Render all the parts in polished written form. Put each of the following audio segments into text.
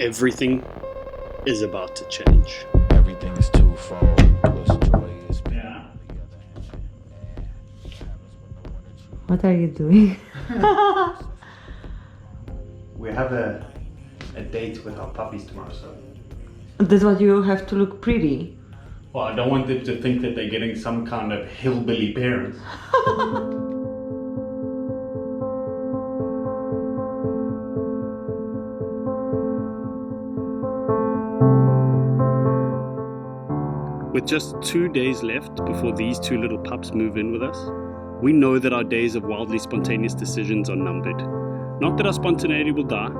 Everything is about to change. Everything is twofold. Yeah. What are you doing? We have a date with our puppies tomorrow, so... That's what you have to look pretty. Well, I don't want them to think that they're getting some kind of hillbilly parents. With just 2 days left before these two little pups move in with us, we know that our days of wildly spontaneous decisions are numbered. Not that our spontaneity will die,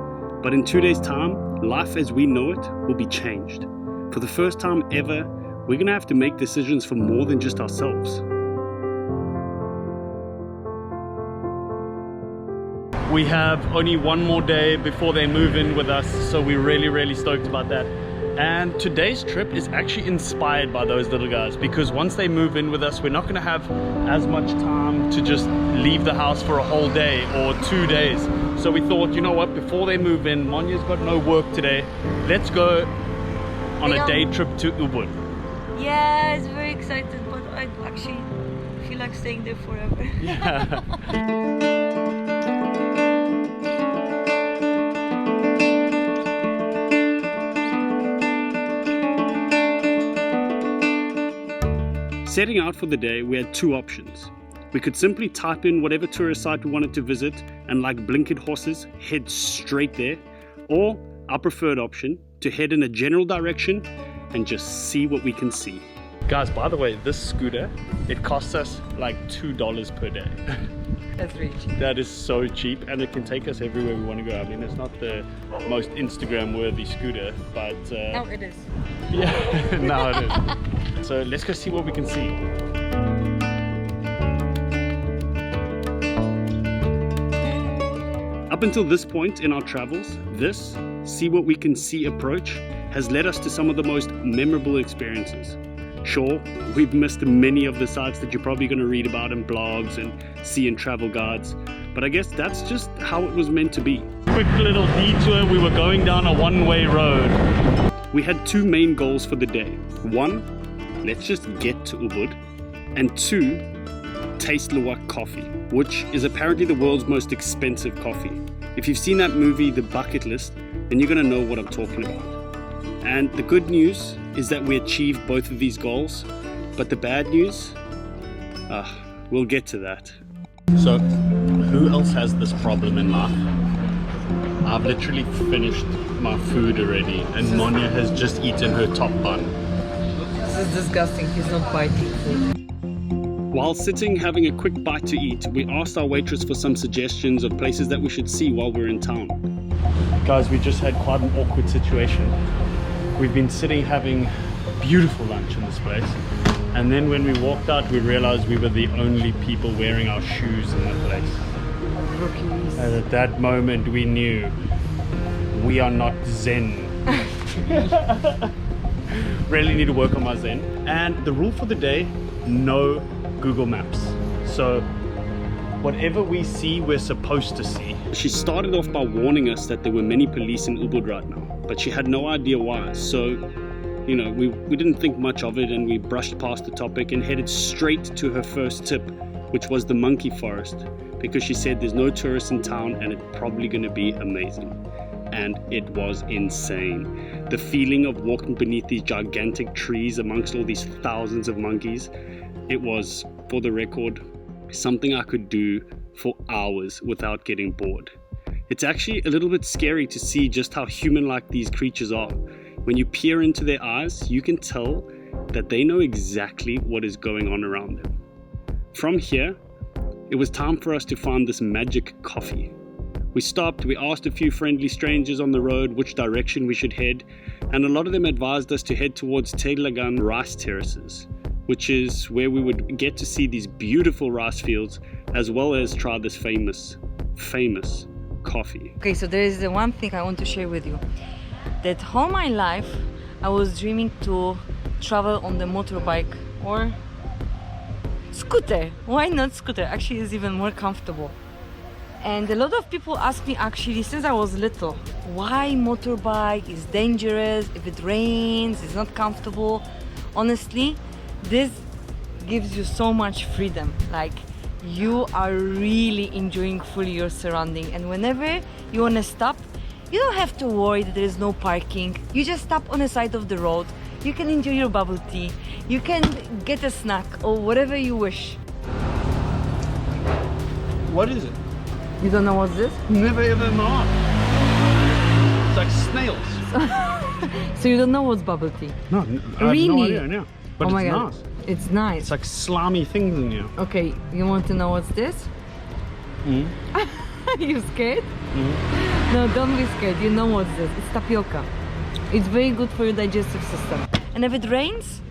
but in 2 days' time, life as we know it will be changed. For the first time ever, we're gonna have to make decisions for more than just ourselves. We have only one more day before they move in with us, so we're really stoked about that. And today's trip is actually inspired by those little guys, because once they move in with us, we're not going to have as much time to just leave the house for a whole day or 2 days. So we thought, you know what, before they move in, Monya's got no work today, let's go on a day trip to UBUD. Yeah, it's very excited, but I actually feel like staying there forever. Yeah. Setting out for the day, we had two options. We could simply type in whatever tourist site we wanted to visit and, like blinkered horses, head straight there. Or our preferred option, to head in a general direction and just see what we can see. Guys, by the way, this scooter, it costs us like $2 per day. That's really cheap. That is so cheap, and it can take us everywhere we want to go. I mean, it's not the most Instagram-worthy scooter, but... No, it is. Yeah, now it is. So let's go see what we can see. Up until this point in our travels, this see what we can see approach has led us to some of the most memorable experiences. Sure, we've missed many of the sites that you're probably going to read about in blogs and see in travel guides, but I guess that's just how it was meant to be. Quick little detour, we were going down a one-way road. We had two main goals for the day. One, let's just get to UBUD, and two, taste Luwak coffee, which is apparently the world's most expensive coffee. If you've seen that movie, The Bucket List, then you're going to know what I'm talking about. And the good news is that we achieved both of these goals, but the bad news, we'll get to that. So, who else has this problem in life? I've literally finished my food already, and Monya has just eaten her top bun. This is disgusting, he's not biting food. While sitting having a quick bite to eat, we asked our waitress for some suggestions of places that we should see while we're in town. Guys, we just had quite an awkward situation. We've been sitting having beautiful lunch in this place, and then when we walked out we realized we were the only people wearing our shoes in that place. Rookies. And at that moment we knew we are not Zen. Really need to work on my Zen. And the rule for the day, no Google Maps. So whatever we see, we're supposed to see. She started off by warning us that there were many police in UBUD right now, but she had no idea why. So, you know, we didn't think much of it, and we brushed past the topic and headed straight to her first tip, which was the monkey forest, because she said there's no tourists in town and it's probably going to be amazing. And it was insane. The feeling of walking beneath these gigantic trees amongst all these thousands of monkeys, it was, for the record, something I could do for hours without getting bored. It's actually a little bit scary to see just how human-like these creatures are. When you peer into their eyes, you can tell that they know exactly what is going on around them. From here, it was time for us to find this magic coffee. We stopped, we asked a few friendly strangers on the road which direction we should head, and a lot of them advised us to head towards Teglagan rice terraces, which is where we would get to see these beautiful rice fields, as well as try this famous coffee. Okay, so there is the one thing I want to share with you. That all my life I was dreaming to travel on the motorbike or scooter. Why not scooter? Actually, it's even more comfortable. And a lot of people ask me actually since I was little, why motorbike is dangerous, if it rains, it's not comfortable. Honestly, this gives you so much freedom. Like, you are really enjoying fully your surrounding, and whenever you want to stop, you don't have to worry that there is no parking. You just stop on the side of the road. You can enjoy your bubble tea, you can get a snack or whatever you wish. What is it? You don't know what's this? Never ever know. It's like snails. So you don't know what's bubble tea? No, I have Really? no idea, yeah. But Oh my it's God. nice. It's nice. It's like slimy things in here. Okay, you want to know what's this? You scared? No, don't be scared. You know what's this? It's tapioca. It's very good for your digestive system. And if it rains,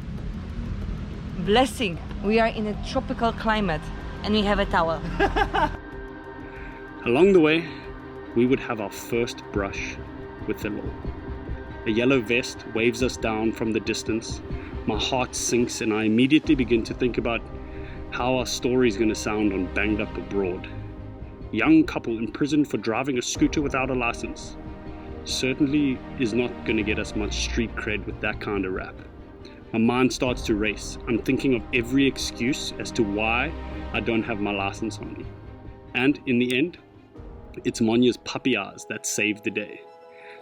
blessing. We are in a tropical climate and we have a towel. Along the way, we would have our first brush with the law. A yellow vest waves us down from the distance. My heart sinks and I immediately begin to think about how our story is going to sound on Banged Up Abroad. Young couple imprisoned for driving a scooter without a license. Certainly is not going to get us much street cred with that kind of rap. My mind starts to race. I'm thinking of every excuse as to why I don't have my license on me. And in the end, it's Monya's puppy eyes that saved the day.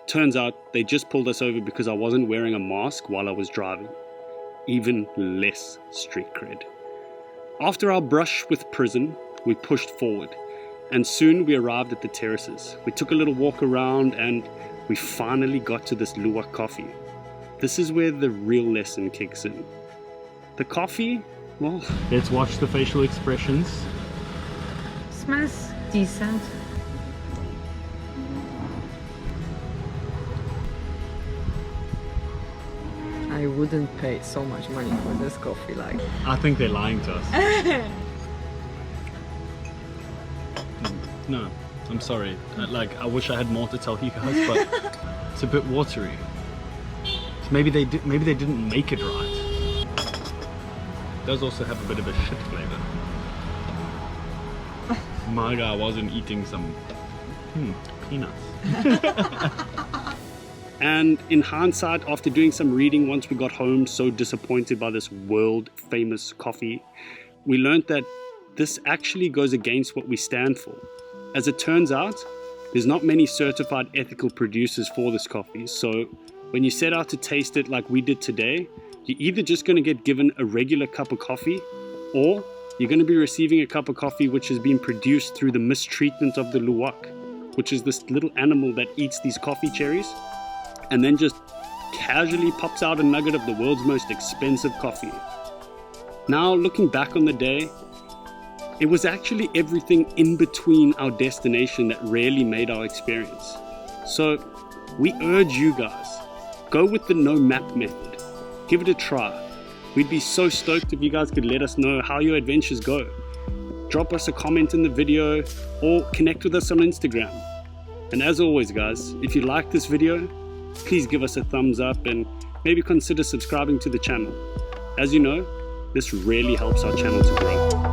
Turns out they just pulled us over because I wasn't wearing a mask while I was driving. Even less street cred. After our brush with prison, we pushed forward, and soon we arrived at the terraces. We took a little walk around and we finally got to this luwak coffee. This is where the real lesson kicks in. The coffee, well, let's watch the facial expressions. Smells decent. I wouldn't pay so much money for this coffee, like. I think they're lying to us. No, I'm sorry. Like, I wish I had more to tell you guys, but it's a bit watery. So maybe they didn't make it right. It does also have a bit of a shit flavor. My guy wasn't eating some peanuts. And in hindsight, after doing some reading once we got home, so disappointed by this world famous coffee, we learned that this actually goes against what we stand for. As it turns out, there's not many certified ethical producers for this coffee, so when you set out to taste it like we did today, you're either just going to get given a regular cup of coffee, or you're going to be receiving a cup of coffee which has been produced through the mistreatment of the luwak, which is this little animal that eats these coffee cherries and then just casually pops out a nugget of the world's most expensive coffee. Now, looking back on the day, it was actually everything in between our destination that really made our experience. So we urge you guys, go with the no map method. Give it a try. We'd be so stoked if you guys could let us know how your adventures go. Drop us a comment in the video or connect with us on Instagram. And as always guys, if you like this video, please give us a thumbs up and maybe consider subscribing to the channel. As you know, this really helps our channel to grow.